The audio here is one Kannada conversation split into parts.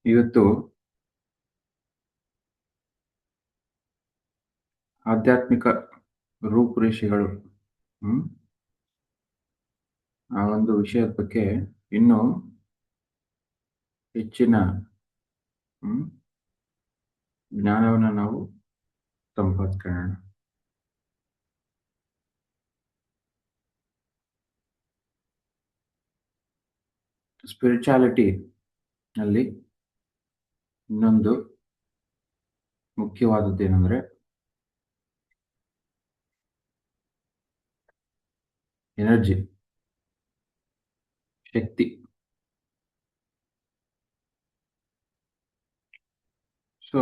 ಇವತ್ತು ಆಧ್ಯಾತ್ಮಿಕ ರೂಪುರೇಷೆಗಳು ಹ್ಮ್, ಆ ಒಂದು ವಿಷಯದ ಬಗ್ಗೆ ಇನ್ನೂ ಹೆಚ್ಚಿನ ಹ್ಮ್, ಜ್ಞಾನವನ್ನು ನಾವು ಸಂಪಾದಿಸೋಣ. ಸ್ಪಿರಿಚುಯಾಲಿಟಿ ನಲ್ಲಿ ಇನ್ನೊಂದು ಮುಖ್ಯವಾದದ್ದು ಏನಂದ್ರೆ ಎನರ್ಜಿ, ಶಕ್ತಿ. ಸೊ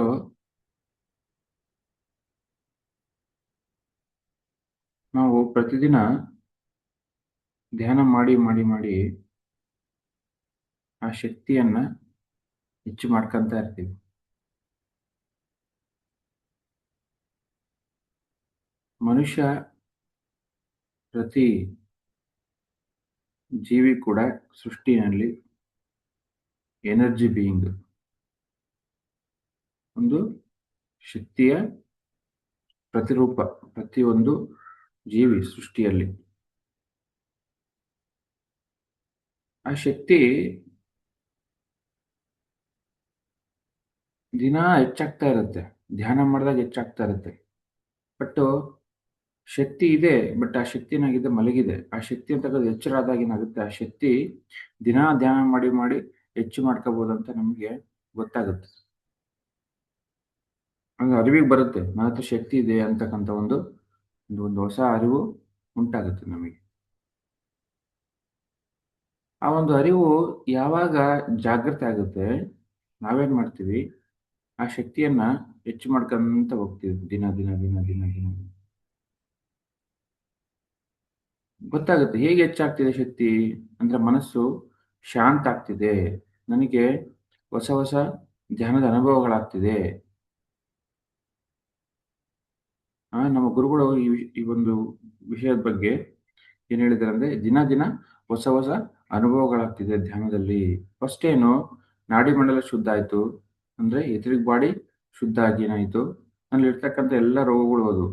ನಾವು ಪ್ರತಿದಿನ ಧ್ಯಾನ ಮಾಡಿ ಮಾಡಿ ಮಾಡಿ ಆ ಶಕ್ತಿಯನ್ನ ಹೆಚ್ಚು ಮಾಡ್ಕೊಂತ ಇರ್ತೀವಿ. ಮನುಷ್ಯ, ಪ್ರತಿ ಜೀವಿ ಕೂಡ ಸೃಷ್ಟಿಯಲ್ಲಿ ಎನರ್ಜಿ ಬೀಯಿಂಗ್, ಒಂದು ಶಕ್ತಿಯ ಪ್ರತಿರೂಪ. ಪ್ರತಿಯೊಂದು ಜೀವಿ ಸೃಷ್ಟಿಯಲ್ಲಿ ಆ ಶಕ್ತಿ ದಿನ ಹೆಚ್ಚಾಗ್ತಾ ಇರುತ್ತೆ. ಧ್ಯಾನ ಮಾಡಿದಾಗ ಹೆಚ್ಚಾಗ್ತಾ ಇರುತ್ತೆ. ಬಟ್ ಶಕ್ತಿ ಇದೆ, ಬಟ್ ಆ ಶಕ್ತಿ ಏನಾಗಿದೆ, ಮಲಗಿದೆ. ಆ ಶಕ್ತಿ ಅಂತ ಎಚ್ಚರ ಆದಾಗ ಏನಾಗುತ್ತೆ, ಆ ಶಕ್ತಿ ದಿನ ಧ್ಯಾನ ಮಾಡಿ ಮಾಡಿ ಹೆಚ್ಚು ಮಾಡ್ಕೋಬಹುದು ಅಂತ ನಮಗೆ ಗೊತ್ತಾಗುತ್ತೆ. ಹಂಗ ಅರಿವಿಗೆ ಬರುತ್ತೆ, ನನ್ನ ಹತ್ರ ಶಕ್ತಿ ಇದೆ ಅಂತಕ್ಕಂಥ ಒಂದು ಒಂದು ಹೊಸ ಅರಿವು ಉಂಟಾಗುತ್ತೆ ನಮಗೆ. ಆ ಒಂದು ಅರಿವು ಯಾವಾಗ ಜಾಗೃತಿ ಆಗುತ್ತೆ, ನಾವೇನ್ ಮಾಡ್ತೀವಿ, ಆ ಶಕ್ತಿಯನ್ನ ಹೆಚ್ಚು ಮಾಡ್ಕೊಂತ ಹೋಗ್ತೀವಿ ದಿನ ದಿನ ದಿನ ದಿನ ದಿನ. ಗೊತ್ತಾಗುತ್ತೆ ಹೇಗೆ ಹೆಚ್ಚಾಗ್ತಿದೆ ಶಕ್ತಿ ಅಂದ್ರೆ, ಮನಸ್ಸು ಶಾಂತ ಆಗ್ತಿದೆ, ನನಗೆ ಹೊಸ ಹೊಸ ಧ್ಯಾನದ ಅನುಭವಗಳಾಗ್ತಿದೆ. ನಮ್ಮ ಗುರುಗಳು ಈ ಒಂದು ವಿಷಯದ ಬಗ್ಗೆ ಏನ್ ಹೇಳಿದ್ದಾರೆ ಅಂದ್ರೆ, ದಿನ ದಿನ ಹೊಸ ಹೊಸ ಅನುಭವಗಳಾಗ್ತಿದೆ ಧ್ಯಾನದಲ್ಲಿ. ಫಸ್ಟ್ ಏನು, ನಾಡಿ ಮಂಡಲ ಶುದ್ಧ ಆಯ್ತು ಅಂದ್ರೆ ಎಥರಿಕ್ ಬಾಡಿ ಶುದ್ಧ ಆಗಿ ಏನಾಯ್ತು, ಅಲ್ಲಿ ಇರ್ತಕ್ಕಂಥ ಎಲ್ಲ ರೋಗಗಳು ಅದು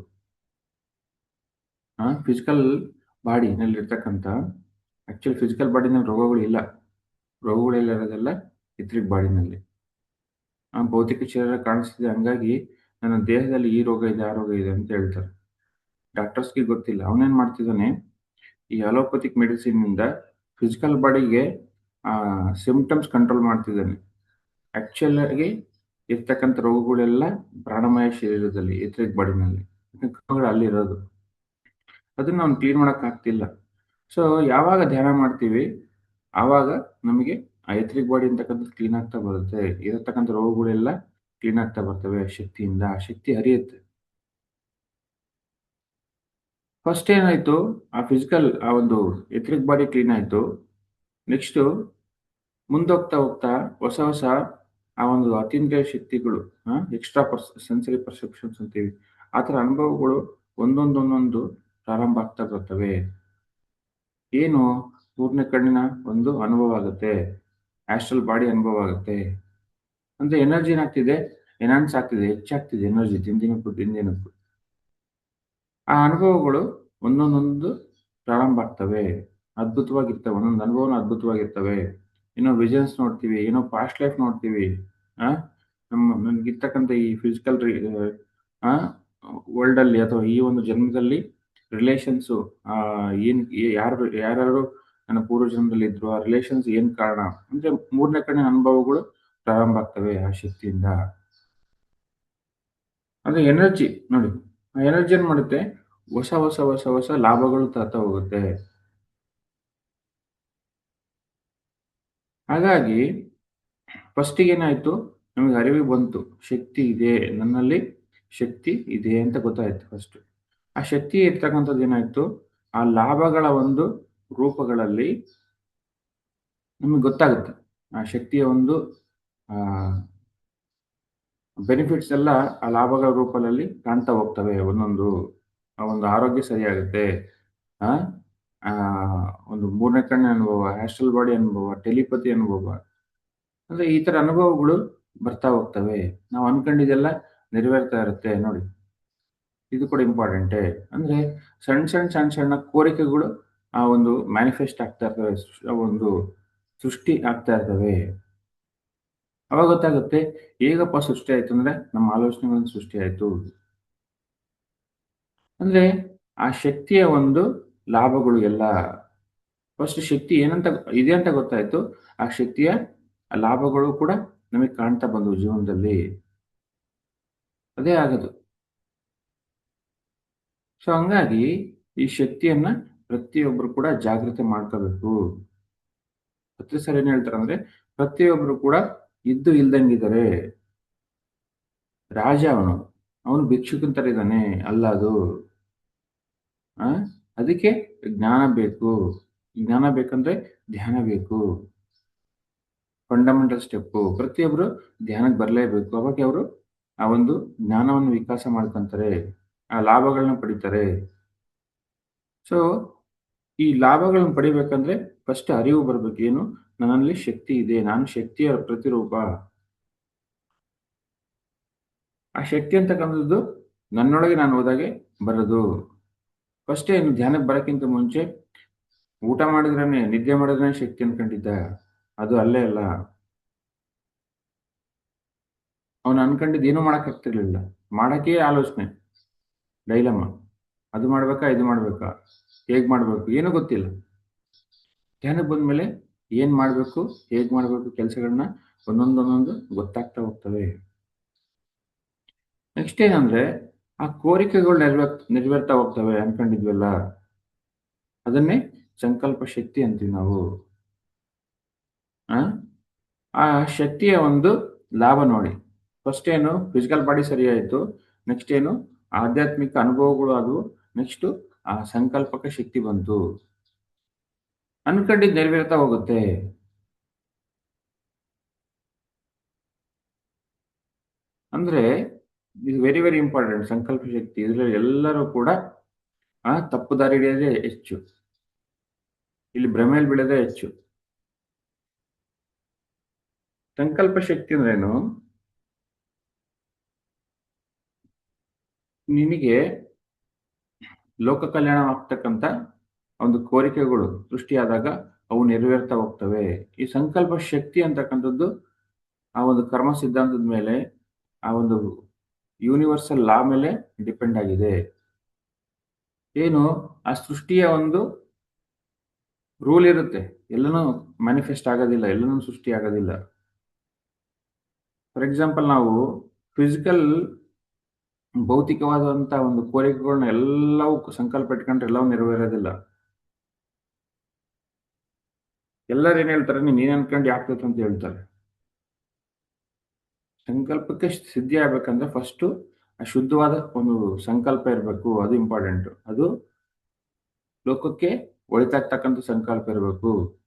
ಫಿಸಿಕಲ್ ಬಾಡಿನಲ್ಲಿ ಇರ್ತಕ್ಕಂಥ, ಆಕ್ಚುಲಿ ಫಿಸಿಕಲ್ ಬಾಡಿನಲ್ಲಿ ರೋಗಗಳು ಇಲ್ಲ. ರೋಗಗಳೆಲ್ಲ ಇರೋದೆಲ್ಲ ಎಥರಿಕ್ ಬಾಡಿನಲ್ಲಿ. ಭೌತಿಕ ಶರೀರ ಕಾಣಿಸ್ತಿದೆ, ಹಂಗಾಗಿ ನನ್ನ ದೇಹದಲ್ಲಿ ಈ ರೋಗ ಇದೆ, ಆ ರೋಗ ಇದೆ ಅಂತ ಹೇಳ್ತಾರೆ. ಡಾಕ್ಟರ್ಸ್ಗೆ ಗೊತ್ತಿಲ್ಲ. ಅವನೇನ್ ಮಾಡ್ತಿದ್ದಾನೆ, ಈ ಅಲೋಪತಿಕ್ ಮೆಡಿಸಿನ್ ಇಂದ ಫಿಸಿಕಲ್ ಬಾಡಿಗೆ ಸಿಂಪ್ಟಮ್ಸ್ ಕಂಟ್ರೋಲ್ ಮಾಡ್ತಿದ್ದಾನೆ. ಆಕ್ಚುಲ್ ಆಗಿ ಇರ್ತಕ್ಕಂಥ ರೋಗಗಳೆಲ್ಲ ಪ್ರಾಣಮಯ ಶರೀರದಲ್ಲಿ, ಎಥರಿಕ್ ಬಾಡಿನಲ್ಲಿ ಅಲ್ಲಿರೋದು. ಅದನ್ನ ನಾವು ಕ್ಲೀನ್ ಮಾಡಕ್ ಆಗ್ತಿಲ್ಲ. ಸೊ ಯಾವಾಗ ಧ್ಯಾನ ಮಾಡ್ತೀವಿ, ಆವಾಗ ನಮಗೆ ಆ ಎಥರಿಕ್ ಬಾಡಿ ಅಂತಕ್ಕಂಥದ್ದು ಕ್ಲೀನ್ ಆಗ್ತಾ ಬರುತ್ತೆ. ಇರತಕ್ಕಂಥ ರೋಗಗಳೆಲ್ಲ ಕ್ಲೀನ್ ಆಗ್ತಾ ಬರ್ತವೆ ಶಕ್ತಿಯಿಂದ. ಆ ಶಕ್ತಿ ಹರಿಯುತ್ತೆ. ಫಸ್ಟ್ ಏನಾಯ್ತು, ಆ ಫಿಸಿಕಲ್ ಆ ಒಂದು ಎಥರಿಕ್ ಬಾಡಿ ಕ್ಲೀನ್ ಆಯ್ತು. ನೆಕ್ಸ್ಟ್ ಮುಂದೋಗ್ತಾ ಹೋಗ್ತಾ ಹೊಸ ಹೊಸ ಆ ಒಂದು ಅತೀಂದ್ರಿಯ ಶಕ್ತಿಗಳು, ಎಕ್ಸ್ಟ್ರಾ ಸೆನ್ಸರಿ ಪರ್ಸೆಪ್ಷನ್ಸ್ ಅಂತೀವಿ, ಆ ಥರ ಅನುಭವಗಳು ಒಂದೊಂದೊಂದೊಂದು ಪ್ರಾರಂಭ ಆಗ್ತಾ ಬರ್ತವೆ. ಏನು, ಮೂರನೇ ಕಣ್ಣಿನ ಒಂದು ಅನುಭವ ಆಗುತ್ತೆ, ಆಸ್ಟ್ರಲ್ ಬಾಡಿ ಅನುಭವ ಆಗುತ್ತೆ. ಅಂದ್ರೆ ಎನರ್ಜಿ ಏನಾಗ್ತಿದೆ, ಎನ್ಹಾನ್ಸ್ ಆಗ್ತಿದೆ, ಹೆಚ್ಚಾಗ್ತಿದೆ ಎನರ್ಜಿ ದಿನದಿನಕ್ಕೂ ದಿನದಿನಕ್ಕೂ. ಆ ಅನುಭವಗಳು ಒಂದೊಂದೊಂದು ಪ್ರಾರಂಭ ಆಗ್ತವೆ, ಅದ್ಭುತವಾಗಿರ್ತವೆ. ಒಂದೊಂದು ಅನುಭವನ ಅದ್ಭುತವಾಗಿರ್ತವೆ. ಏನೋ ವಿಷನ್ಸ್ ನೋಡ್ತೀವಿ, ಏನೋ ಪಾಸ್ಟ್ ಲೈಫ್ ನೋಡ್ತೀವಿ. ಆ ನಮ್ಗಿರ್ತಕ್ಕಂಥ ಈ ಫಿಸಿಕಲ್ ವರ್ಲ್ಡ್ ಅಲ್ಲಿ ಅಥವಾ ಈ ಒಂದು ಜನ್ಮದಲ್ಲಿ ರಿಲೇಷನ್ಸು ಏನ್ ಯಾರು ಯಾರ್ಯಾರು ನನ್ನ ಪೂರ್ವ ಜನ್ಮದಲ್ಲಿ ಇದ್ರು, ಆ ರಿಲೇಷನ್ಸ್ ಏನ್ ಕಾರಣ ಅಂದ್ರೆ ಮೂರನೇ ಕಣ್ಣಿನ ಅನುಭವಗಳು ಪ್ರಾರಂಭ ಆಗ್ತವೆ ಆ ಶಕ್ತಿಯಿಂದ. ಅಂದ್ರೆ ಎನರ್ಜಿ ನೋಡಿ, ಆ ಎನರ್ಜಿ ಏನ್ ಮಾಡುತ್ತೆ, ಹೊಸ ಹೊಸ ಹೊಸ ಹೊಸ ಲಾಭಗಳು ತರ್ತಾ ಹೋಗುತ್ತೆ. ಹಾಗಾಗಿ ಫಸ್ಟಿಗೆ ಏನಾಯ್ತು, ನಮಗೆ ಅರಿವಿಗೆ ಬಂತು, ಶಕ್ತಿ ಇದೆ ನನ್ನಲ್ಲಿ, ಶಕ್ತಿ ಇದೆ ಅಂತ ಗೊತ್ತಾಯ್ತು ಫಸ್ಟ್. ಆ ಶಕ್ತಿ ಇರ್ತಕ್ಕಂಥದ್ದು ಏನಾಯ್ತು, ಆ ಲಾಭಗಳ ಒಂದು ರೂಪಗಳಲ್ಲಿ ನಮಗೆ ಗೊತ್ತಾಗುತ್ತೆ. ಆ ಶಕ್ತಿಯ ಒಂದು ಆ ಬೆನಿಫಿಟ್ಸ್ ಎಲ್ಲ ಆ ಲಾಭಗಳ ರೂಪದಲ್ಲಿ ಕಾಣ್ತಾ ಹೋಗ್ತವೆ ಒಂದೊಂದು. ಆ ಒಂದು ಆರೋಗ್ಯ ಸರಿಯಾಗುತ್ತೆ. ಆ ಆ ಒಂದು ಮೂರನೇ ಕಣ್ಣಿನ ಅನುಭವ, ಆಸ್ಟ್ರಲ್ ಬಾಡಿ ಅನುಭವ, ಟೆಲಿಪತಿ ಅನುಭವ, ಅಂದ್ರೆ ಈ ತರ ಅನುಭವಗಳು ಬರ್ತಾ ಹೋಗ್ತವೆ. ನಾವು ಅನ್ಕೊಂಡಿದ್ದೆಲ್ಲ ನೆರವೇರ್ತಾ ಇರುತ್ತೆ ನೋಡಿ. ಇದು ಕೂಡ ಇಂಪಾರ್ಟೆಂಟೇ. ಅಂದ್ರೆ ಸಣ್ಣ ಕೋರಿಕೆಗಳು ಆ ಒಂದು ಮ್ಯಾನಿಫೆಸ್ಟ್ ಆಗ್ತಾ ಇರ್ತವೆ. ಆ ಒಂದು ಸೃಷ್ಟಿ ಆಗ್ತಾ ಇರ್ತವೆ. ಅವಾಗ ಗೊತ್ತಾಗುತ್ತೆ ಹೇಗಪ್ಪ ಸೃಷ್ಟಿ ಆಯ್ತು ಅಂದ್ರೆ ನಮ್ಮ ಆಲೋಚನೆಗಳಿಂದ ಸೃಷ್ಟಿ ಆಯ್ತು. ಅಂದ್ರೆ ಆ ಶಕ್ತಿಯ ಒಂದು ಲಾಭಗಳು ಎಲ್ಲ ಫಸ್ಟ್ ಶಕ್ತಿ ಏನಂತ ಇದೆ ಅಂತ ಗೊತ್ತಾಯ್ತು. ಆ ಶಕ್ತಿಯ ಲಾಭಗಳು ಕೂಡ ನಮಗೆ ಕಾಣ್ತಾ ಬಂದವು ಜೀವನದಲ್ಲಿ. ಅದೇ ಆಗದು. ಸೊ ಹಂಗಾಗಿ ಈ ಶಕ್ತಿಯನ್ನ ಪ್ರತಿಯೊಬ್ಬರು ಕೂಡ ಜಾಗೃತಿ ಮಾಡ್ಕೋಬೇಕು. ಪ್ರತಿ ಸಲ ಏನ್ ಹೇಳ್ತಾರಂದ್ರೆ ಪ್ರತಿಯೊಬ್ಬರು ಕೂಡ ಇದ್ದು ಇಲ್ದಂಗಿದ್ದಾರೆ. ರಾಜ ಅವನು. ಅವನು ಭಿಕ್ಷುಕನ್ ತರ ಇದ್ದಾನೆ. ಅಲ್ಲ ಅದು. ಆ ಅದಕ್ಕೆ ಜ್ಞಾನ ಬೇಕು. ಜ್ಞಾನ ಬೇಕಂದ್ರೆ ಧ್ಯಾನ ಬೇಕು. Fundamental step. ಪ್ರತಿಯೊಬ್ಬರು ಧ್ಯಾನಕ್ಕೆ ಬರಲೇಬೇಕು. ಅವಾಗ ಅವರು ಆ ಒಂದು ಜ್ಞಾನವನ್ನು ವಿಕಾಸ ಮಾಡ್ಕೊಂತಾರೆ. ಆ ಲಾಭಗಳನ್ನ ಪಡಿತಾರೆ. ಸೊ ಈ ಲಾಭಗಳನ್ನ ಪಡಿಬೇಕಂದ್ರೆ ಫಸ್ಟ್ ಅರಿವು ಬರ್ಬೇಕು. ಏನು? ನನ್ನಲ್ಲಿ ಶಕ್ತಿ ಇದೆ. ನಾನು ಶಕ್ತಿಯ ಪ್ರತಿರೂಪ. ಆ ಶಕ್ತಿ ಅಂತಕ್ಕಂಥದ್ದು ನನ್ನೊಳಗೆ ನಾನು ಹೋದಾಗೆ ಬರೋದು. ಫಸ್ಟ್ ಏನು ಧ್ಯಾನಕ್ಕೆ ಬರೋಕ್ಕಿಂತ ಮುಂಚೆ ಊಟ ಮಾಡಿದ್ರೇನೆ, ನಿದ್ದೆ ಮಾಡಿದ್ರೇನೆ ಶಕ್ತಿ ಅನ್ಕೊಂಡಿದ್ದ. ಅದು ಅಲ್ಲೇ ಅಲ್ಲ. ಅವನು ಅನ್ಕೊಂಡಿದ್ದು ಏನೂ ಮಾಡಕ್ಕಾಗ್ತಿರ್ಲಿಲ್ಲ. ಮಾಡಕ್ಕೇ ಆಲೋಚನೆ. ಡೈಲಮ್ಮ. ಅದು ಮಾಡ್ಬೇಕಾ? ಇದು ಮಾಡ್ಬೇಕಾ? ಹೇಗ್ ಮಾಡ್ಬೇಕು? ಏನೂ ಗೊತ್ತಿಲ್ಲ. ಧ್ಯಾನಕ್ಕೆ ಬಂದ್ಮೇಲೆ ಏನ್ ಮಾಡ್ಬೇಕು? ಹೇಗ್ ಮಾಡ್ಬೇಕು? ಕೆಲ್ಸಗಳನ್ನ ಒಂದೊಂದೊಂದೊಂದು ಗೊತ್ತಾಗ್ತಾ ಹೋಗ್ತವೆ. ನೆಕ್ಸ್ಟ್ ಏನಂದ್ರೆ ಆ ಕೋರಿಕೆಗಳು ನೆರವೇರ್ತಾ ಹೋಗ್ತವೆ ಅನ್ಕೊಂಡಿದ್ವಲ್ಲ. ಅದನ್ನೇ ಸಂಕಲ್ಪ ಶಕ್ತಿ ಅಂತೀವಿ ನಾವು. ಆ ಆ ಶಕ್ತಿಯ ಒಂದು ಲಾಭ ನೋಡಿ. ಫಸ್ಟ್ ಏನು ಫಿಸಿಕಲ್ ಬಾಡಿ ಸರಿ ಆಯ್ತು. ನೆಕ್ಸ್ಟ್ ಏನು ಆಧ್ಯಾತ್ಮಿಕ ಅನುಭವಗಳು ಆದವು. ನೆಕ್ಸ್ಟ್ ಆ ಸಂಕಲ್ಪಕ್ಕೆ ಶಕ್ತಿ ಬಂತು. ಅನ್ಕೊಂಡಿದ್ದು ನೆರವೇರ್ತಾ ಹೋಗುತ್ತೆ. ಅಂದ್ರೆ ಇದು ವೆರಿ ವೆರಿ ಇಂಪಾರ್ಟೆಂಟ್ ಸಂಕಲ್ಪ ಶಕ್ತಿ. ಇದ್ರಲ್ಲಿ ಎಲ್ಲರೂ ಕೂಡ ತಪ್ಪು ದಾರಿ ಹಿಡಿಯೋದೇ ಹೆಚ್ಚು. ಇಲ್ಲಿ ಭ್ರಮೆಯಲ್ಲಿ ಬೀಳೋದೇ ಹೆಚ್ಚು. ಸಂಕಲ್ಪ ಶಕ್ತಿ ಅಂದ್ರೇನು? ನಿನಗೆ ಲೋಕ ಕಲ್ಯಾಣವಾಗ್ತಕ್ಕಂಥ ಒಂದು ಕೋರಿಕೆಗಳು ಸೃಷ್ಟಿಯಾದಾಗ ಅವು ನೆರವೇರ್ತಾ ಹೋಗ್ತವೆ. ಈ ಸಂಕಲ್ಪ ಶಕ್ತಿ ಅಂತಕ್ಕಂಥದ್ದು ಆ ಒಂದು ಕರ್ಮ ಸಿದ್ಧಾಂತದ ಮೇಲೆ, ಆ ಒಂದು ಯೂನಿವರ್ಸಲ್ ಲಾ ಮೇಲೆ ಡಿಪೆಂಡ್ ಆಗಿದೆ. ಏನು? ಆ ಸೃಷ್ಟಿಯ ಒಂದು ರೂಲ್ ಇರುತ್ತೆ. ಎಲ್ಲನೂ ಮ್ಯಾನಿಫೆಸ್ಟ್ ಆಗೋದಿಲ್ಲ. ಎಲ್ಲನೂ ಸೃಷ್ಟಿ ಆಗೋದಿಲ್ಲ. ಫಾರ್ ಎಕ್ಸಾಂಪಲ್ ನಾವು ಫಿಸಿಕಲ್ ಭೌತಿಕವಾದಂತ ಒಂದು ಕೋರಿಕೆಗಳನ್ನ ಎಲ್ಲವೂ ಸಂಕಲ್ಪ ಇಟ್ಕೊಂಡ್ರೆ ಎಲ್ಲವೂ ನೆರವೇರೋದಿಲ್ಲ. ಎಲ್ಲರೂ ಏನ್ ಹೇಳ್ತಾರೆ? ನೀನ್ ಏನ್ ಅನ್ಕೊಂಡು ಆಗ್ತೈತೆ ಅಂತ ಹೇಳ್ತಾರೆ. ಸಂಕಲ್ಪಕ್ಕೆ ಸಿದ್ಧಿ ಆಗ್ಬೇಕಂದ್ರೆ ಫಸ್ಟು ಆ ಶುದ್ಧವಾದ ಒಂದು ಸಂಕಲ್ಪ ಇರಬೇಕು. ಅದು ಇಂಪಾರ್ಟೆಂಟ್. ಅದು ಲೋಕಕ್ಕೆ ಒಳಿತಾಗ್ತಕ್ಕಂಥ ಸಂಕಲ್ಪ ಇರಬೇಕು.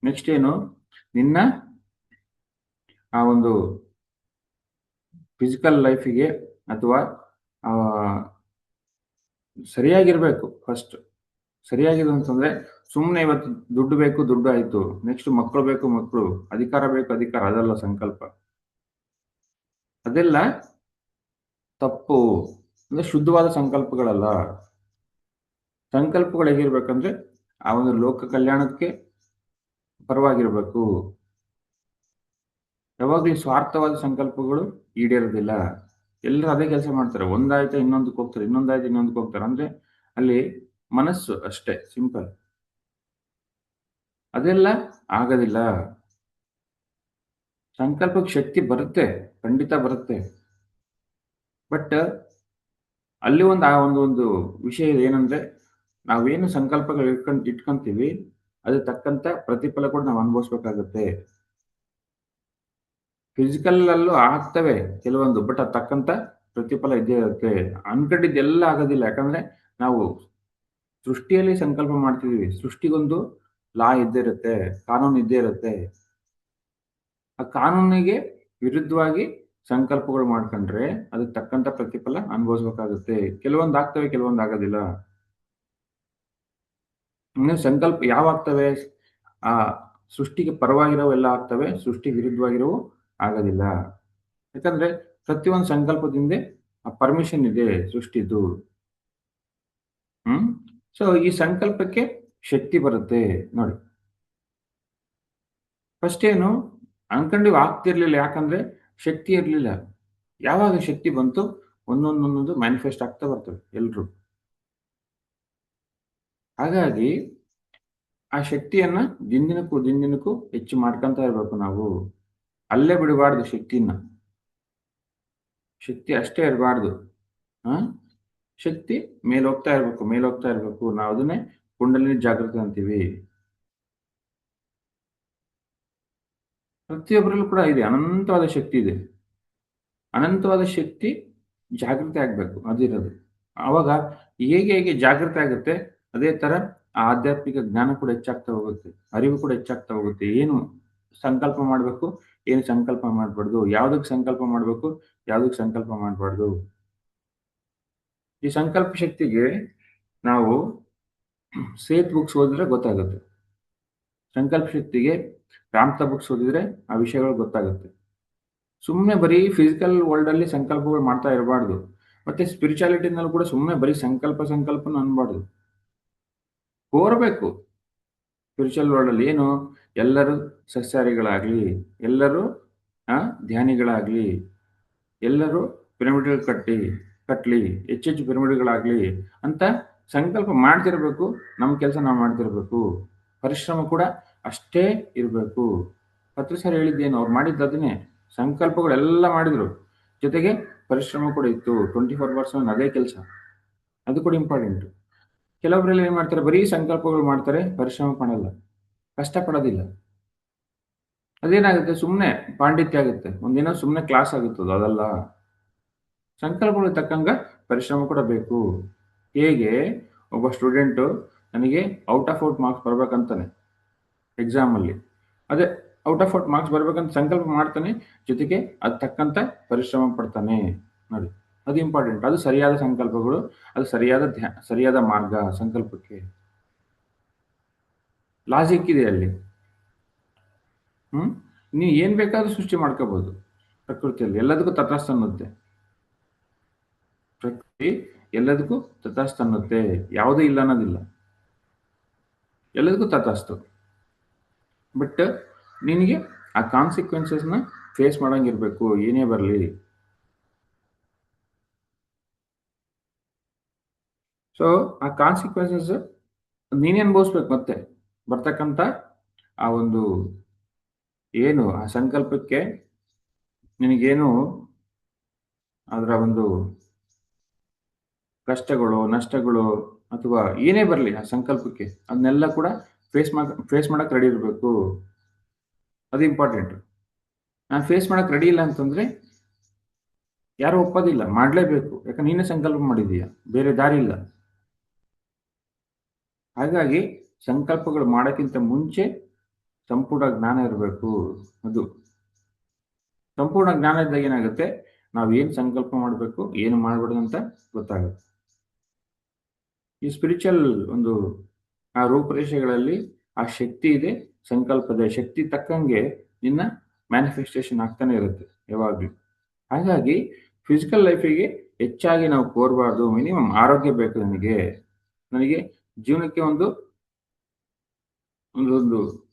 ನೆಕ್ಸ್ಟ್ ಏನು? ನಿನ್ನ ಆ ಒಂದು ಫಿಸಿಕಲ್ ಲೈಫಿಗೆ ಅಥವಾ ಆ ಸರಿಯಾಗಿರ್ಬೇಕು ಫಸ್ಟ್. ಸರಿಯಾಗಿದೆ ಅಂತಂದ್ರೆ ಸುಮ್ಮನೆ ಇವತ್ತು ದುಡ್ಡು ಬೇಕು, ದುಡ್ಡು ಆಯ್ತು. ನೆಕ್ಸ್ಟ್ ಮಕ್ಕಳು ಬೇಕು, ಮಕ್ಕಳು. ಅಧಿಕಾರ ಬೇಕು, ಅಧಿಕಾರ. ಅದಲ್ಲ ಸಂಕಲ್ಪ. ಅದೆಲ್ಲ ತಪ್ಪು. ಅಂದ್ರೆ ಶುದ್ಧವಾದ ಸಂಕಲ್ಪಗಳಲ್ಲ. ಸಂಕಲ್ಪಗಳು ಹೇಗಿರ್ಬೇಕಂದ್ರೆ ಆ ಒಂದು ಲೋಕ ಕಲ್ಯಾಣಕ್ಕೆ ಪರವಾಗಿರ್ಬೇಕು. ಯಾವಾಗ್ಲೂ ಸ್ವಾರ್ಥವಾದ ಸಂಕಲ್ಪಗಳು ಈಡೇರೋದಿಲ್ಲ. ಎಲ್ಲರೂ ಅದೇ ಕೆಲಸ ಮಾಡ್ತಾರೆ. ಒಂದಾಯ್ತು ಇನ್ನೊಂದಕ್ಕೆ ಹೋಗ್ತಾರೆ, ಇನ್ನೊಂದಾಯ್ತು ಇನ್ನೊಂದಕ್ಕೆ ಹೋಗ್ತಾರೆ. ಅಂದ್ರೆ ಅಲ್ಲಿ ಮನಸ್ಸು ಅಷ್ಟೇ, ಸಿಂಪಲ್. ಅದೆಲ್ಲ ಆಗೋದಿಲ್ಲ. ಸಂಕಲ್ಪಕ್ಕೆ ಶಕ್ತಿ ಬರುತ್ತೆ, ಖಂಡಿತ ಬರುತ್ತೆ. ಬಟ್ ಅಲ್ಲಿ ಒಂದು ಆ ಒಂದು ವಿಷಯ ಏನಂದ್ರೆ ನಾವೇನು ಸಂಕಲ್ಪಗಳು ಇಟ್ಕೊಂತೀವಿ ಅದಕ್ಕೆ ತಕ್ಕಂತ ಪ್ರತಿಫಲ ಕೂಡ ನಾವು ಅನುಭವಿಸ್ಬೇಕಾಗುತ್ತೆ. ಫಿಸಿಕಲ್ ಅಲ್ಲೂ ಆಗ್ತವೆ ಕೆಲವೊಂದು, ಬಟ್ ಅದ್ ತಕ್ಕಂತ ಪ್ರತಿಫಲ ಇದ್ದೇ ಇರುತ್ತೆ. ಅನ್ಕೊಂಡಿದ್ದೆಲ್ಲ ಆಗೋದಿಲ್ಲ. ಯಾಕಂದ್ರೆ ನಾವು ಸೃಷ್ಟಿಯಲ್ಲಿ ಸಂಕಲ್ಪ ಮಾಡ್ತಿದೀವಿ. ಸೃಷ್ಟಿಗೊಂದು ಲಾ ಇದ್ದೇ ಇರುತ್ತೆ, ಕಾನೂನು ಇದ್ದೇ ಇರುತ್ತೆ. ಆ ಕಾನೂನಿಗೆ ವಿರುದ್ಧವಾಗಿ ಸಂಕಲ್ಪಗಳು ಮಾಡ್ಕೊಂಡ್ರೆ ಅದಕ್ಕೆ ತಕ್ಕಂತ ಪ್ರತಿಫಲ ಅನುಭವಿಸ್ಬೇಕಾಗುತ್ತೆ. ಕೆಲವೊಂದು ಆಗ್ತವೆ, ಕೆಲವೊಂದು ಆಗೋದಿಲ್ಲ. ಇನ್ನು ಸಂಕಲ್ಪ ಯಾವಾಗ್ತವೆ? ಆ ಸೃಷ್ಟಿಗೆ ಪರವಾಗಿರೋವೆಲ್ಲ ಆಗ್ತವೆ, ಸೃಷ್ಟಿ ವಿರುದ್ಧವಾಗಿರೋವು ಆಗೋದಿಲ್ಲ. ಯಾಕಂದ್ರೆ ಪ್ರತಿಯೊಂದು ಸಂಕಲ್ಪದಿಂದ ಆ ಪರ್ಮಿಷನ್ ಇದೆ ಸೃಷ್ಟಿದು. ಹ್ಮ್ ಸೊ ಈ ಸಂಕಲ್ಪಕ್ಕೆ ಶಕ್ತಿ ಬರುತ್ತೆ ನೋಡಿ. ಫಸ್ಟ್ ಏನು ಅನ್ಕೊಂಡಿವ್ ಆಗ್ತಿರ್ಲಿಲ್ಲ, ಯಾಕಂದ್ರೆ ಶಕ್ತಿ ಇರ್ಲಿಲ್ಲ. ಯಾವಾಗ ಶಕ್ತಿ ಬಂತು, ಒಂದೊಂದೊಂದೊಂದು ಮ್ಯಾನಿಫೆಸ್ಟ್ ಆಗ್ತಾ ಬರ್ತವೆ ಎಲ್ರು. ಹಾಗಾಗಿ ಆ ಶಕ್ತಿಯನ್ನ ದಿನದಿನಕ್ಕೂ ಹೆಚ್ಚು ಮಾಡ್ಕೊಂತ ಇರ್ಬೇಕು ನಾವು. ಅಲ್ಲೇ ಬಿಡಬಾರ್ದು ಶಕ್ತಿನ. ಶಕ್ತಿ ಅಷ್ಟೇ ಇರಬಾರ್ದು. ಆ ಶಕ್ತಿ ಮೇಲ್ ಹೋಗ್ತಾ ಇರ್ಬೇಕು. ನಾವು ಅದನ್ನೇ ಕುಂಡಲಿನಿ ಜಾಗೃತಿ ಅಂತೀವಿ. ಪ್ರತಿಯೊಬ್ಬರಲ್ಲೂ ಕೂಡ ಇದೆ, ಅನಂತವಾದ ಶಕ್ತಿ ಇದೆ. ಅನಂತವಾದ ಶಕ್ತಿ ಜಾಗೃತಿ ಆಗ್ಬೇಕು, ಅದಿರೋದು. ಆವಾಗ ಹೇಗೆ ಹೇಗೆ ಜಾಗೃತಿ ಆಗುತ್ತೆ, ಅದೇ ತರ ಆ ಆಧ್ಯಾತ್ಮಿಕ ಜ್ಞಾನ ಕೂಡ ಹೆಚ್ಚಾಗ್ತಾ ಹೋಗುತ್ತೆ, ಅರಿವು ಕೂಡ ಹೆಚ್ಚಾಗ್ತಾ ಹೋಗುತ್ತೆ. ಏನು ಸಂಕಲ್ಪ ಮಾಡಬೇಕು, ಏನು ಸಂಕಲ್ಪ ಮಾಡಬಾರ್ದು, ಯಾವ್ದಕ್ಕೆ ಸಂಕಲ್ಪ ಮಾಡಬೇಕು, ಯಾವ್ದಕ್ಕೆ ಸಂಕಲ್ಪ ಮಾಡಬಾರ್ದು. ಈ ಸಂಕಲ್ಪ ಶಕ್ತಿಗೆ ನಾವು ಸೇತ್ ಬುಕ್ಸ್ ಓದಿದ್ರೆ ಗೊತ್ತಾಗುತ್ತೆ. ಸಂಕಲ್ಪ ಶಕ್ತಿಗೆ ರಾಮ್ತಾ ಬುಕ್ಸ್ ಓದಿದ್ರೆ ಆ ವಿಷಯಗಳು ಗೊತ್ತಾಗುತ್ತೆ. ಸುಮ್ಮನೆ ಬರೀ ಫಿಸಿಕಲ್ ವರ್ಲ್ಡ್ ಅಲ್ಲಿ ಸಂಕಲ್ಪಗಳು ಮಾಡ್ತಾ ಇರಬಾರ್ದು. ಮತ್ತೆ ಸ್ಪಿರಿಚುಯಾಲಿಟಿನಲ್ಲೂ ಕೂಡ ಸುಮ್ಮನೆ ಬರೀ ಸಂಕಲ್ಪನ ಅನ್ಬಾರ್ದು. ಕೋರಬೇಕು. ಸ್ಪಿರಿಚುವಲ್ ವರ್ಲ್ಡ್ ಅಲ್ಲಿ ಏನು, ಎಲ್ಲರೂ ಸಸ್ಯಾಹಾರಿಗಳಾಗ್ಲಿ, ಎಲ್ಲರೂ ಧ್ಯಾನಿಗಳಾಗ್ಲಿ, ಎಲ್ಲರೂ ಪಿರಮಿಡ್ಗಳು ಕಟ್ಲಿ, ಹೆಚ್ಚೆಚ್ಚು ಪಿರಮಿಡ್ಗಳಾಗ್ಲಿ ಅಂತ ಸಂಕಲ್ಪ ಮಾಡ್ತಿರ್ಬೇಕು. ನಮ್ಮ ಕೆಲಸ ನಾವು ಮಾಡ್ತಿರ್ಬೇಕು. ಪರಿಶ್ರಮ ಕೂಡ ಅಷ್ಟೇ ಇರಬೇಕು. 10 ಸಾರಿ ಹೇಳಿದ್ದೇನು, ಅವ್ರು ಮಾಡಿದ್ದು ಅದನ್ನೇ. ಸಂಕಲ್ಪಗಳೆಲ್ಲ ಮಾಡಿದ್ರು, ಜೊತೆಗೆ ಪರಿಶ್ರಮ ಕೂಡ ಇತ್ತು. 24/7 ಅದೇ ಕೆಲಸ. ಅದು ಕೂಡ ಇಂಪಾರ್ಟೆಂಟ್. ಕೆಲವರೆಲ್ಲ ಏನ್ ಮಾಡ್ತಾರೆ, ಬರೀ ಸಂಕಲ್ಪಗಳು ಮಾಡ್ತಾರೆ, ಪರಿಶ್ರಮ ಮಾಡಲ್ಲ, ಕಷ್ಟಪಡೋದಿಲ್ಲ. ಅದೇನಾಗುತ್ತೆ, ಸುಮ್ಮನೆ ಪಾಂಡಿತ್ಯ ಆಗುತ್ತೆ. ಒಂದಿನ ಸುಮ್ಮನೆ ಕ್ಲಾಸ್ ಆಗುತ್ತದು, ಅದಲ್ಲ. ಸಂಕಲ್ಪಗಳಿಗೆ ತಕ್ಕಂಗ ಪರಿಶ್ರಮ ಕೂಡ ಬೇಕು. ಹೇಗೆ ಒಬ್ಬ ಸ್ಟೂಡೆಂಟು ನನಗೆ ಔಟ್ ಆಫ್ ಮಾರ್ಕ್ಸ್ ಬರ್ಬೇಕಂತಾನೆ ಎಕ್ಸಾಮಲ್ಲಿ, ಅದೇ ಔಟ್ ಆಫ್ ಮಾರ್ಕ್ಸ್ ಬರ್ಬೇಕಂತ ಸಂಕಲ್ಪ ಮಾಡ್ತಾನೆ, ಜೊತೆಗೆ ಅದು ತಕ್ಕಂತ ಪರಿಶ್ರಮ ಪಡ್ತಾನೆ ನೋಡಿ. ಅದು ಇಂಪಾರ್ಟೆಂಟ್. ಅದು ಸರಿಯಾದ ಸಂಕಲ್ಪಗಳು, ಅದು ಸರಿಯಾದ ಮಾರ್ಗ. ಸಂಕಲ್ಪಕ್ಕೆ ಲಾಜಿಕ್ ಇದೆ ಅಲ್ಲಿ. ನೀವು ಏನ್ ಬೇಕಾದ್ರೂ ಸೃಷ್ಟಿ ಮಾಡ್ಕೋಬಹುದು ಪ್ರಕೃತಿಯಲ್ಲಿ. ಎಲ್ಲದಕ್ಕೂ ತಟಸ್ಥ ಅನ್ನುತ್ತೆ ಪ್ರಕೃತಿ, ಎಲ್ಲದಕ್ಕೂ ತಟಸ್ಥ ಅನ್ನುತ್ತೆ. ಯಾವುದೂ ಇಲ್ಲ ಅನ್ನೋದಿಲ್ಲ, ಎಲ್ಲದಕ್ಕೂ ತಟಸ್ಥ. ಬಟ್ ನಿನಗೆ ಆ ಕಾನ್ಸಿಕ್ವೆನ್ಸಸ್ನ ಫೇಸ್ ಮಾಡಂಗಿರ್ಬೇಕು, ಏನೇ ಬರಲಿ. ಸೊ ಆ ಕಾನ್ಸಿಕ್ವೆನ್ಸಸ್ ನೀನೇ ಅನುಭವಿಸ್ಬೇಕು. ಮತ್ತೆ ಬರ್ತಕ್ಕಂಥ ಆ ಒಂದು ಏನು ಆ ಸಂಕಲ್ಪಕ್ಕೆ ನಿನಗೇನು ಅದರ ಒಂದು ಕಷ್ಟಗಳು, ನಷ್ಟಗಳು ಅಥವಾ ಏನೇ ಬರಲಿ ಆ ಸಂಕಲ್ಪಕ್ಕೆ, ಅದನ್ನೆಲ್ಲ ಕೂಡ ಫೇಸ್ ಮಾಡಕ್ ರೆಡಿ ಇರಬೇಕು. ಅದು ಇಂಪಾರ್ಟೆಂಟ್. ನಾನು ಫೇಸ್ ಮಾಡಕ್ ರೆಡಿ ಇಲ್ಲ ಅಂತಂದ್ರೆ ಯಾರು ಒಪ್ಪೋದಿಲ್ಲ, ಮಾಡಲೇಬೇಕು. ಯಾಕಂದ್ರೆ ನೀನೇ ಸಂಕಲ್ಪ ಮಾಡಿದೀಯ, ಬೇರೆ ದಾರಿ ಇಲ್ಲ. ಹಾಗಾಗಿ ಸಂಕಲ್ಪಗಳು ಮಾಡೋಕ್ಕಿಂತ ಮುಂಚೆ ಸಂಪೂರ್ಣ ಜ್ಞಾನ ಇರಬೇಕು. ಅದು ಸಂಪೂರ್ಣ ಜ್ಞಾನ ಇದ್ದಾಗ ಏನಾಗುತ್ತೆ, ನಾವು ಏನು ಸಂಕಲ್ಪ ಮಾಡಬೇಕು, ಏನು ಮಾಡಬಾರ್ದು ಅಂತ ಗೊತ್ತಾಗುತ್ತೆ. ಈ ಸ್ಪಿರಿಚುವಲ್ ಒಂದು ಆ ರೂಪರೇಷೆಗಳಲ್ಲಿ ಆ ಶಕ್ತಿ ಇದೆ, ಸಂಕಲ್ಪದ ಶಕ್ತಿ ತಕ್ಕಂಗೆ ನಿನ್ನ ಮ್ಯಾನಿಫೆಸ್ಟೇಷನ್ ಆಗ್ತಾನೆ ಇರುತ್ತೆ ಯಾವಾಗಲೂ. ಹಾಗಾಗಿ ಫಿಸಿಕಲ್ ಲೈಫಿಗೆ ಹೆಚ್ಚಾಗಿ ನಾವು ಕೋರಬಾರ್ದು. ಮಿನಿಮಮ್ ಆರೋಗ್ಯ ಬೇಕು ನನಗೆ ಜೀವನಕ್ಕೆ ಒಂದು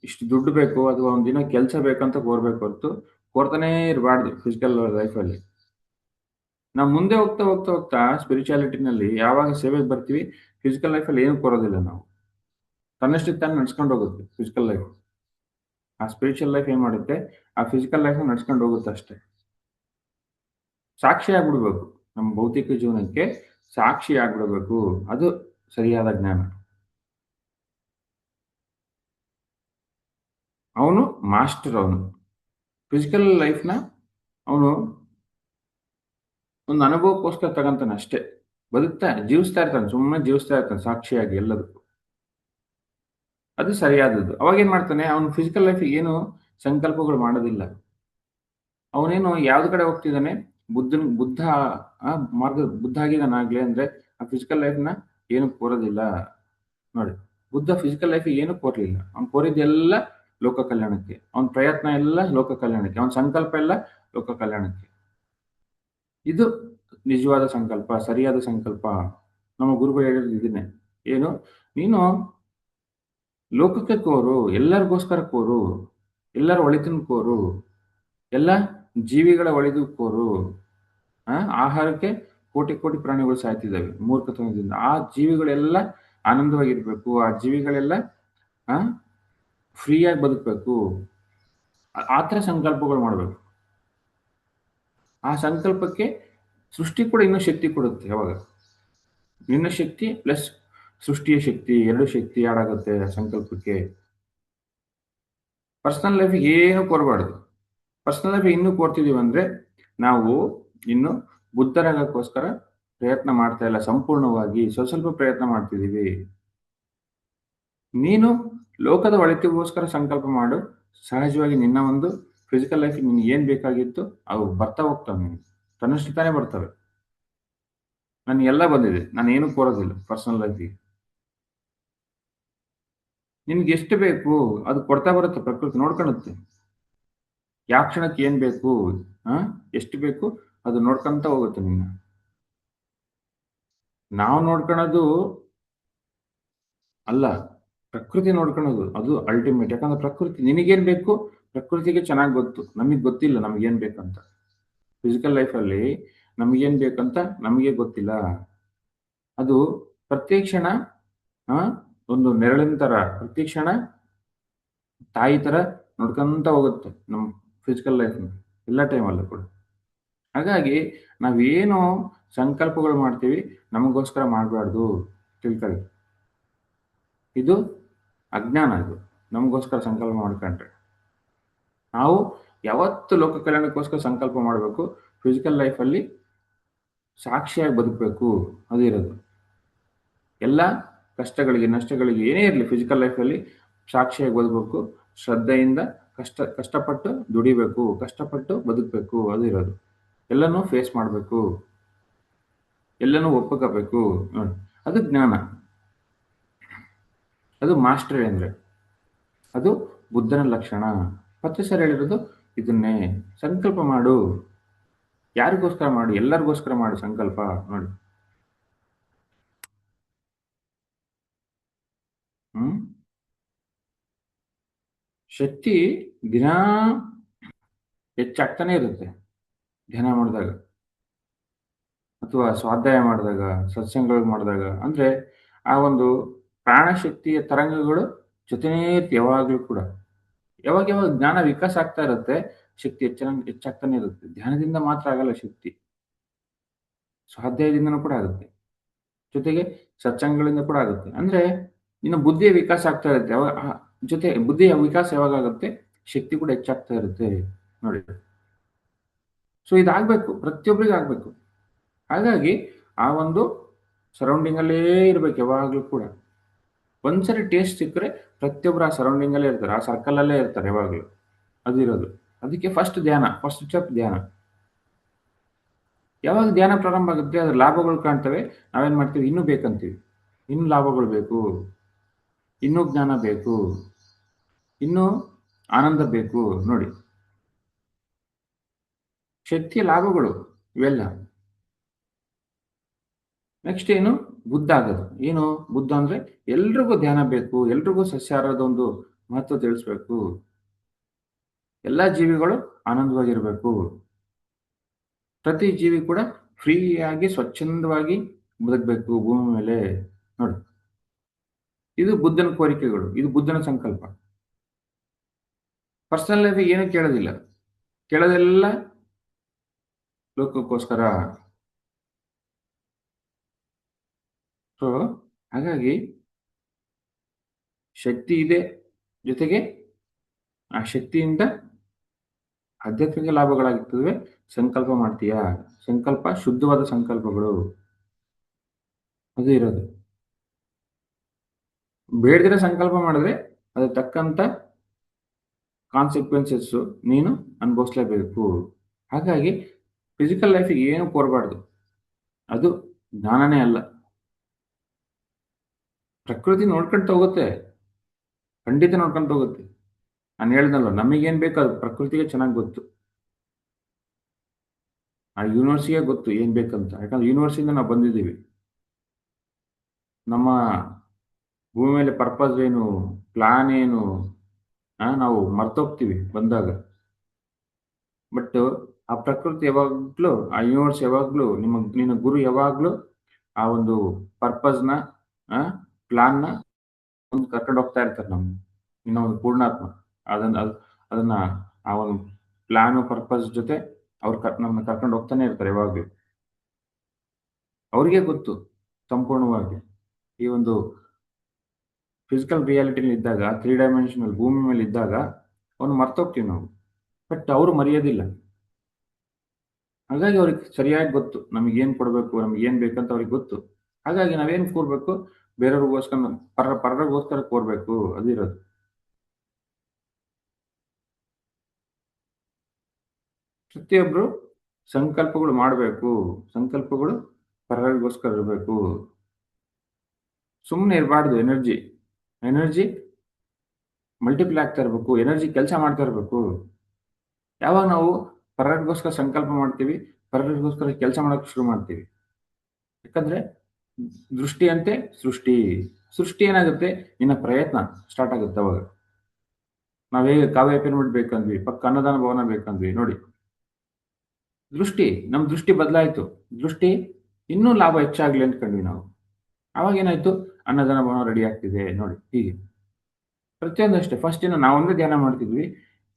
ಇಷ್ಟು ದುಡ್ಡು ಬೇಕು ಅಥವಾ ಒಂದಿನ ಕೆಲಸ ಬೇಕಂತ ಕೋರ್ಬೇಕು ಹೊರತು ಕೋರ್ತಾನೇ ಇರಬಾರ್ದು ಫಿಸಿಕಲ್ ಲೈಫಲ್ಲಿ. ನಾವು ಮುಂದೆ ಹೋಗ್ತಾ ಹೋಗ್ತಾ ಹೋಗ್ತಾ ಸ್ಪಿರಿಚುಯಾಲಿಟಿನಲ್ಲಿ ಯಾವಾಗ ಸೇವೆಗೆ ಬರ್ತೀವಿ, ಫಿಸಿಕಲ್ ಲೈಫಲ್ಲಿ ಏನು ಕೋರೋದಿಲ್ಲ ನಾವು. ತನ್ನಷ್ಟಕ್ಕೆ ತಾನು ನಡ್ಸ್ಕೊಂಡು ಹೋಗುತ್ತೆ ಫಿಸಿಕಲ್ ಲೈಫ್. ಆ ಸ್ಪಿರಿಚುವಲ್ ಲೈಫ್ ಏನ್ ಮಾಡುತ್ತೆ, ಆ ಫಿಸಿಕಲ್ ಲೈಫ್ ನಡ್ಸ್ಕೊಂಡು ಹೋಗುತ್ತೆ ಅಷ್ಟೇ. ಸಾಕ್ಷಿ ಆಗ್ಬಿಡ್ಬೇಕು, ನಮ್ಮ ಭೌತಿಕ ಜೀವನಕ್ಕೆ ಸಾಕ್ಷಿ ಆಗ್ಬಿಡ್ಬೇಕು. ಅದು ಸರಿಯಾದ ಜ್ಞಾನ. ಅವನು ಮಾಸ್ಟರ್. ಅವನು ಫಿಸಿಕಲ್ ಲೈಫ್ನ ಅವನು ಒಂದು ಅನುಭವಕ್ಕೋಸ್ಕರ ತಗೊಂತಾನೆ ಅಷ್ಟೇ. ಜೀವಿಸ್ತಾ ಇರ್ತಾನೆ, ಸುಮ್ಮನೆ ಜೀವಿಸ್ತಾ ಇರ್ತಾನೆ ಸಾಕ್ಷಿಯಾಗಿ ಎಲ್ಲದಕ್ಕೂ. ಅದು ಸರಿಯಾದದ್ದು. ಅವಾಗ ಏನ್ ಮಾಡ್ತಾನೆ, ಅವನು ಫಿಸಿಕಲ್ ಲೈಫ್ ಏನು ಸಂಕಲ್ಪಗಳು ಮಾಡೋದಿಲ್ಲ. ಅವನೇನು ಯಾವ್ದು ಕಡೆ ಹೋಗ್ತಿದ್ದಾನೆ, ಬುದ್ಧ ಬುದ್ಧ ಆಗಿದ್ದಾನಾಗ್ಲಿ ಅಂದ್ರೆ ಆ ಫಿಸಿಕಲ್ ಲೈಫ್ನ ಏನು ಕೋರೋದಿಲ್ಲ ನೋಡಿ. ಬುದ್ಧ ಫಿಸಿಕಲ್ ಲೈಫ್ ಏನು ಕೋರ್ಲಿಲ್ಲ. ಅವ್ನು ಕೋರಿದ್ದೆಲ್ಲ ಲೋಕ ಕಲ್ಯಾಣಕ್ಕೆ. ಅವನ ಪ್ರಯತ್ನ ಎಲ್ಲ ಲೋಕ ಕಲ್ಯಾಣಕ್ಕೆ. ಅವನ ಸಂಕಲ್ಪ ಎಲ್ಲ ಲೋಕ ಕಲ್ಯಾಣಕ್ಕೆ. ಇದು ನಿಜವಾದ ಸಂಕಲ್ಪ, ಸರಿಯಾದ ಸಂಕಲ್ಪ. ನಮ್ಮ ಗುರುಗಳು ಹೇಳಿರೋದು ಇದನ್ನೇ. ಏನು? ನೀನು ಲೋಕಕ್ಕೆ ಕೋರು, ಎಲ್ಲರಿಗೋಸ್ಕರ ಕೋರು, ಎಲ್ಲರ ಒಳಿತನ್ನು ಕೋರು, ಎಲ್ಲ ಜೀವಿಗಳ ಒಳಿತು ಕೋರು. ಆಹಾರಕ್ಕೆ ಕೋಟಿ ಕೋಟಿ ಪ್ರಾಣಿಗಳು ಸಾಯ್ತಿದ್ದಾವೆ ಮೂರ್ಖತನದಿಂದ. ಆ ಜೀವಿಗಳೆಲ್ಲ ಆನಂದವಾಗಿರ್ಬೇಕು, ಆ ಜೀವಿಗಳೆಲ್ಲ ಫ್ರೀಯಾಗಿ ಬದುಕಬೇಕು. ಆ ಥರ ಸಂಕಲ್ಪಗಳು ಮಾಡಬೇಕು. ಆ ಸಂಕಲ್ಪಕ್ಕೆ ಸೃಷ್ಟಿ ಕೂಡ ಇನ್ನೂ ಶಕ್ತಿ ಕೊಡುತ್ತೆ. ಯಾವಾಗ ನಿನ್ನ ಶಕ್ತಿ ಪ್ಲಸ್ ಸೃಷ್ಟಿಯ ಶಕ್ತಿ, ಎರಡು ಶಕ್ತಿ ಆಡಾಗುತ್ತೆ ಆ ಸಂಕಲ್ಪಕ್ಕೆ. ಪರ್ಸನಲ್ ಲೈಫಿಗೆ ಏನು ಕೋರಬಾರ್ದು. ಪರ್ಸನಲ್ ಲೈಫ್ ಇನ್ನೂ ಕೋರ್ತಿದೀವಿ ಅಂದ್ರೆ ನಾವು ಇನ್ನು ಬುದ್ಧರಾಗಕ್ಕೋಸ್ಕರ ಪ್ರಯತ್ನ ಮಾಡ್ತಾ ಇಲ್ಲ. ಸಂಪೂರ್ಣವಾಗಿ ಸ್ವಲ್ಪ ಪ್ರಯತ್ನ ಮಾಡ್ತಿದೀವಿ. ನೀನು ಲೋಕದ ಒಳಿತಿಗೋಸ್ಕರ ಸಂಕಲ್ಪ ಮಾಡು. ಸಹಜವಾಗಿ ನಿನ್ನ ಒಂದು ಫಿಸಿಕಲ್ ಲೈಫ್ ನಿನ್ಗೆ ಏನ್ ಬೇಕಾಗಿತ್ತು ಅವು ಬರ್ತಾ ಹೋಗ್ತಾವೆ. ನಿನ್ಗೆ ತನ್ನಷ್ಟು ತಾನೇ ಬರ್ತವೆ. ನನಗೆಲ್ಲ ಬಂದಿದೆ, ನಾನು ಏನು ಕೋರೋದಿಲ್ಲ ಪರ್ಸನಲ್ ಲೈಫಿಗೆ. ನಿನ್ಗೆ ಎಷ್ಟು ಬೇಕು ಅದು ಕೊಡ್ತಾ ಬರುತ್ತೆ. ಪ್ರಕೃತಿ ನೋಡ್ಕೊಳುತ್ತೆ. ಯಾವ ಕ್ಷಣಕ್ಕೆ ಏನ್ ಬೇಕು, ಎಷ್ಟು ಬೇಕು ಅದು ನೋಡ್ಕೊಂತ ಹೋಗುತ್ತೆ ನಿನ್ನ. ನಾವು ನೋಡ್ಕೊಳೋದು ಅಲ್ಲ, ಪ್ರಕೃತಿ ನೋಡ್ಕೊಳೋದು ಅದು ಅಲ್ಟಿಮೇಟ್. ಯಾಕಂದ್ರೆ ಪ್ರಕೃತಿ ನಿನಗೇನ್ ಬೇಕು ಪ್ರಕೃತಿಗೆ ಚೆನ್ನಾಗಿ ಗೊತ್ತು. ನಮಗೆ ಗೊತ್ತಿಲ್ಲ ನಮಗೇನ್ ಬೇಕಂತ. ಫಿಸಿಕಲ್ ಲೈಫಲ್ಲಿ ನಮಗೇನ್ ಬೇಕಂತ ನಮಗೆ ಗೊತ್ತಿಲ್ಲ. ಅದು ಪ್ರತಿ ಕ್ಷಣ ಒಂದು ನೆರಳಿನ ತರ, ಪ್ರತಿ ಕ್ಷಣ ತಾಯಿ ತರ ನೋಡ್ಕೊಂತ ಹೋಗುತ್ತೆ ನಮ್ಮ ಫಿಸಿಕಲ್ ಲೈಫ್ನ ಎಲ್ಲ ಟೈಮಲ್ಲೂ ಕೂಡ. ಹಾಗಾಗಿ ನಾವೇನು ಸಂಕಲ್ಪಗಳು ಮಾಡ್ತೀವಿ ನಮಗೋಸ್ಕರ ಮಾಡಬಾರ್ದು. ತಿಳ್ಕೊಳ್ಳಿ, ಇದು ಅಜ್ಞಾನ. ಇದು ನಮಗೋಸ್ಕರ ಸಂಕಲ್ಪ ಮಾಡ್ಕೊಂಡ್ರೆ ನಾವು ಯಾವತ್ತು ಲೋಕ ಕಲ್ಯಾಣಕ್ಕೋಸ್ಕರ ಸಂಕಲ್ಪ ಮಾಡಬೇಕು. ಫಿಸಿಕಲ್ ಲೈಫಲ್ಲಿ ಸಾಕ್ಷಿಯಾಗಿ ಬದುಕಬೇಕು. ಅದು ಇರೋದು. ಎಲ್ಲ ಕಷ್ಟಗಳಿಗೆ ನಷ್ಟಗಳಿಗೆ ಏನೇ ಇರಲಿ ಫಿಸಿಕಲ್ ಲೈಫಲ್ಲಿ ಸಾಕ್ಷಿಯಾಗಿ ಬದುಕಬೇಕು. ಶ್ರದ್ಧೆಯಿಂದ ಕಷ್ಟಪಟ್ಟು ದುಡಿಬೇಕು, ಕಷ್ಟಪಟ್ಟು ಬದುಕಬೇಕು. ಅದು ಇರೋದು. ಎಲ್ಲನೂ ಫೇಸ್ ಮಾಡಬೇಕು, ಎಲ್ಲನೂ ಒಪ್ಕೋಬೇಕು. ನೋಡಿ, ಅದು ಜ್ಞಾನ, ಅದು ಮಾಸ್ಟರ್ ಅಂದ್ರೆ ಅದು ಬುದ್ಧನ ಲಕ್ಷಣ. ಮತ್ತೆ ಸರ್ ಹೇಳಿರೋದು ಇದನ್ನೇ. ಸಂಕಲ್ಪ ಮಾಡು. ಯಾರಿಗೋಸ್ಕರ ಮಾಡು? ಎಲ್ಲರಿಗೋಸ್ಕರ ಮಾಡು ಸಂಕಲ್ಪ. ನೋಡಿ, ಶಕ್ತಿ ದಿನಾ ಹೆಚ್ಚಾಗ್ತಾನೆ ಇರುತ್ತೆ. ಧ್ಯಾನ ಮಾಡಿದಾಗ ಅಥವಾ ಸ್ವಾಧ್ಯಾಯ ಮಾಡಿದಾಗ, ಸತ್ಸಂಗಗಳು ಮಾಡಿದಾಗ, ಅಂದ್ರೆ ಆ ಒಂದು ಪ್ರಾಣಶಕ್ತಿಯ ತರಂಗಗಳು ಜೊತೆನೇ ಇರುತ್ತೆ ಯಾವಾಗಲೂ ಕೂಡ. ಯಾವಾಗ ಯಾವಾಗ ಜ್ಞಾನ ವಿಕಾಸ ಆಗ್ತಾ ಇರುತ್ತೆ, ಶಕ್ತಿ ಹೆಚ್ಚಾಗ್ತಾನೆ ಇರುತ್ತೆ. ಧ್ಯಾನದಿಂದ ಮಾತ್ರ ಆಗಲ್ಲ ಶಕ್ತಿ, ಸ್ವಾಧ್ಯಾಯದಿಂದನೂ ಕೂಡ ಆಗುತ್ತೆ. ಜೊತೆಗೆ ಸತ್ಸಂಗಗಳಿಂದ ಕೂಡ ಆಗುತ್ತೆ. ಅಂದ್ರೆ ನಿನ್ನ ಬುದ್ಧಿಯ ವಿಕಾಸ ಆಗ್ತಾ ಇರುತ್ತೆ. ಜೊತೆ ಬುದ್ಧಿಯ ವಿಕಾಸ ಯಾವಾಗ ಆಗುತ್ತೆ, ಶಕ್ತಿ ಕೂಡ ಹೆಚ್ಚಾಗ್ತಾ ಇರುತ್ತೆ. ನೋಡಿ, ಸೊ ಇದಾಗಬೇಕು, ಪ್ರತಿಯೊಬ್ಬರಿಗೂ ಆಗಬೇಕು. ಹಾಗಾಗಿ ಆ ಒಂದು ಸರೌಂಡಿಂಗ್ ಅಲ್ಲೇ ಇರ್ಬೇಕು ಯಾವಾಗಲೂ ಕೂಡ. ಒಂದ್ಸರಿ ಟೇಸ್ಟ್ ಸಿಕ್ಕರೆ ಪ್ರತಿಯೊಬ್ಬರು ಆ ಸರೌಂಡಿಂಗ್ ಅಲ್ಲೇ ಇರ್ತಾರೆ, ಆ ಸರ್ಕಲ್ ಅಲ್ಲೇ ಇರ್ತಾರೆ ಯಾವಾಗಲೂ. ಅದು ಇರೋದು. ಅದಕ್ಕೆ ಫಸ್ಟ್ ಧ್ಯಾನ, ಫಸ್ಟ್ ಸ್ಟೆಪ್ ಧ್ಯಾನ. ಯಾವಾಗ ಧ್ಯಾನ ಪ್ರಾರಂಭ ಆಗುತ್ತೆ ಅದ್ರ ಲಾಭಗಳು ಕಾಣ್ತವೆ. ನಾವೇನ್ ಮಾಡ್ತೀವಿ, ಇನ್ನೂ ಬೇಕಂತೀವಿ. ಇನ್ನೂ ಲಾಭಗಳು ಬೇಕು, ಇನ್ನೂ ಜ್ಞಾನ ಬೇಕು, ಇನ್ನೂ ಆನಂದ ಬೇಕು. ನೋಡಿ, ಶಕ್ತಿಯ ಲಾಭಗಳು ಇವೆಲ್ಲ. ನೆಕ್ಸ್ಟ್ ಏನು? ಬುದ್ಧ ಆಗೋದು. ಏನು ಬುದ್ಧ ಅಂದ್ರೆ ಎಲ್ರಿಗೂ ಧ್ಯಾನ ಬೇಕು, ಎಲ್ರಿಗೂ ಸಸ್ಯಾಹಾರದ ಒಂದು ಮಹತ್ವ ತಿಳಿಸ್ಬೇಕು, ಎಲ್ಲಾ ಜೀವಿಗಳು ಆನಂದವಾಗಿರ್ಬೇಕು, ಪ್ರತಿ ಜೀವಿ ಕೂಡ ಫ್ರೀಯಾಗಿ ಸ್ವಚ್ಛಂದವಾಗಿ ಬದುಕಬೇಕು ಭೂಮಿ ಮೇಲೆ. ನೋಡಿ, ಇದು ಬುದ್ಧನ ಕೋರಿಕೆಗಳು, ಇದು ಬುದ್ಧನ ಸಂಕಲ್ಪ. ಪರ್ಸನಲ್ ಲೈಫ್ ಏನು ಕೇಳೋದಿಲ್ಲ, ಕೇಳೋದೆಲ್ಲ ಲೋಕಕ್ಕೋಸ್ಕರ. ಸೊ ಹಾಗಾಗಿ ಶಕ್ತಿ ಇದೆ, ಜೊತೆಗೆ ಆ ಶಕ್ತಿಯಿಂದ ಆಧ್ಯಾತ್ಮಿಕ ಲಾಭಗಳಾಗುತ್ತವೆ. ಸಂಕಲ್ಪ ಮಾಡ್ತೀಯಾ? ಸಂಕಲ್ಪ ಶುದ್ಧವಾದ ಸಂಕಲ್ಪಗಳು, ಅದು ಇರೋದು. ಬೇಡದಿರ ಸಂಕಲ್ಪ ಮಾಡಿದ್ರೆ ಅದು ತಕ್ಕಂತ ಕಾನ್ಸಿಕ್ವೆನ್ಸಸ್ ನೀನು ಅನುಭವಿಸ್ಲೇಬೇಕು. ಹಾಗಾಗಿ ಫಿಸಿಕಲ್ ಲೈಫಿಗೆ ಏನು ಕೋರಬಾರ್ದು. ಅದು ಜ್ಞಾನನೇ ಅಲ್ಲ. ಪ್ರಕೃತಿ ನೋಡ್ಕೊಂತ ಹೋಗುತ್ತೆ, ಖಂಡಿತ ನೋಡ್ಕೊಂತ ಹೋಗುತ್ತೆ. ನಾನು ಹೇಳ್ದಲ್ವ ನಮಗೇನು ಬೇಕು ಅದು ಪ್ರಕೃತಿಗೆ ಚೆನ್ನಾಗಿ ಗೊತ್ತು. ಆ ಯೂನಿವರ್ಸಿಗೆ ಗೊತ್ತು ಏನು ಬೇಕಂತ. ಯಾಕಂದ್ರೆ ಯೂನಿವರ್ಸಿಂದ ನಾವು ಬಂದಿದ್ದೀವಿ. ನಮ್ಮ ಭೂಮಿ ಮೇಲೆ ಪರ್ಪಸ್ ಏನು, ಪ್ಲಾನ್ ಏನು, ನಾವು ಮರ್ತೋಗ್ತೀವಿ ಬಂದಾಗ. ಬಟ್ ಆ ಪ್ರಕೃತಿ ಯಾವಾಗ್ಲೂ, ಆ ಯೂನಿವರ್ಸ್ ಯಾವಾಗ್ಲೂ, ನಿನ್ನ ಗುರು ಯಾವಾಗ್ಲೂ ಆ ಒಂದು ಪರ್ಪಸ್‌ನ, ಆ ಪ್ಲಾನ್‌ನ ಮುಂದೆ ಕರ್ಕೊಂಡು ಹೋಗ್ತಾ ಇರ್ತಾರೆ ನಮ್ನ. ನಿನ್ನ ಒಂದು ಪೂರ್ಣಾತ್ಮ. ಅದನ್ನ ಅದ್ ಅದನ್ನ ಆ ಒಂದು ಪ್ಲಾನು, ಪರ್ಪಸ್ ಜೊತೆ ಅವ್ರು ನಮ್ಮನ್ನ ಕರ್ಕೊಂಡು ಹೋಗ್ತಾನೆ ಇರ್ತಾರೆ ಯಾವಾಗ್ಲೂ. ಅವ್ರಿಗೇ ಗೊತ್ತು ಸಂಪೂರ್ಣವಾಗಿ. ಈ ಒಂದು ಫಿಸಿಕಲ್ ರಿಯಾಲಿಟಿಲಿ ಇದ್ದಾಗ, 3 ಡೈಮೆನ್ಷನಲ್ ಭೂಮಿ ಮೇಲೆ ಇದ್ದಾಗ ಅವ್ನ ಮರ್ತೋಗ್ತೀವಿ ನಾವು. ಬಟ್ ಅವರು ಮರೆಯೋದಿಲ್ಲ. ಹಾಗಾಗಿ ಅವ್ರಿಗೆ ಸರಿಯಾಗಿ ಗೊತ್ತು. ನಮಗೇನ್ ಕೊಡ್ಬೇಕು, ನಮಗೇನ್ ಬೇಕಂತ ಅವ್ರಿಗೆ ಗೊತ್ತು. ಹಾಗಾಗಿ ನಾವೇನ್ ಕೋರ್ಬೇಕು, ಬೇರೆಯವ್ರಿಗೋಸ್ಕರ, ಪರರಿಗೋಸ್ಕರ ಕೋರ್ಬೇಕು. ಅದಿರೋದು. ಪ್ರತಿಯೊಬ್ರು ಸಂಕಲ್ಪಗಳು ಮಾಡಬೇಕು. ಸಂಕಲ್ಪಗಳು ಪರರಿಗೋಸ್ಕರ ಇರಬೇಕು. ಸುಮ್ಮನೆ ಇರಬಾರ್ದು ಎನರ್ಜಿ. ಎನರ್ಜಿ ಮಲ್ಟಿಪ್ಲೈ ಆಗ್ತಾ ಇರಬೇಕು. ಎನರ್ಜಿ ಕೆಲಸ ಮಾಡ್ತಾ ಇರಬೇಕು. ಯಾವಾಗ ನಾವು ಪರರಿಗೋಸ್ಕರ ಸಂಕಲ್ಪ ಮಾಡ್ತೀವಿ, ಪರರಿಗೋಸ್ಕರ ಕೆಲಸ ಮಾಡಕ್ಕೆ ಶುರು ಮಾಡ್ತೀವಿ. ಯಾಕಂದ್ರೆ ದೃಷ್ಟಿಯಂತೆ ಸೃಷ್ಟಿ. ಸೃಷ್ಟಿ ಏನಾಗುತ್ತೆ? ನಿನ್ನ ಪ್ರಯತ್ನ ಸ್ಟಾರ್ಟ್ ಆಗುತ್ತೆ ಅವಾಗ. ನಾವ್ ಹೇಗೆ ಕಾವ್ಯ ಪಿರಮಿಡ್ ಬೇಕಂದ್ವಿ, ಪಕ್ಕ ಅನ್ನದಾನ ಭವನ ಬೇಕಂದ್ವಿ ನೋಡಿ. ನಮ್ ದೃಷ್ಟಿ ಬದಲಾಯಿತು. ದೃಷ್ಟಿ ಇನ್ನೂ ಲಾಭ ಹೆಚ್ಚಾಗ್ಲಿ ಅಂದ್ಕೊಂಡ್ವಿ ನಾವು. ಅವಾಗ ಏನಾಯ್ತು? ಅನ್ನದಾನ ಭವನ ರೆಡಿ ಆಗ್ತಿದೆ ನೋಡಿ. ಹೀಗೆ ಪ್ರತಿಯೊಂದು ಅಷ್ಟೇ. ಫಸ್ಟ್ ನಾವೊಂದೇ ಧ್ಯಾನ ಮಾಡ್ತಿದ್ವಿ.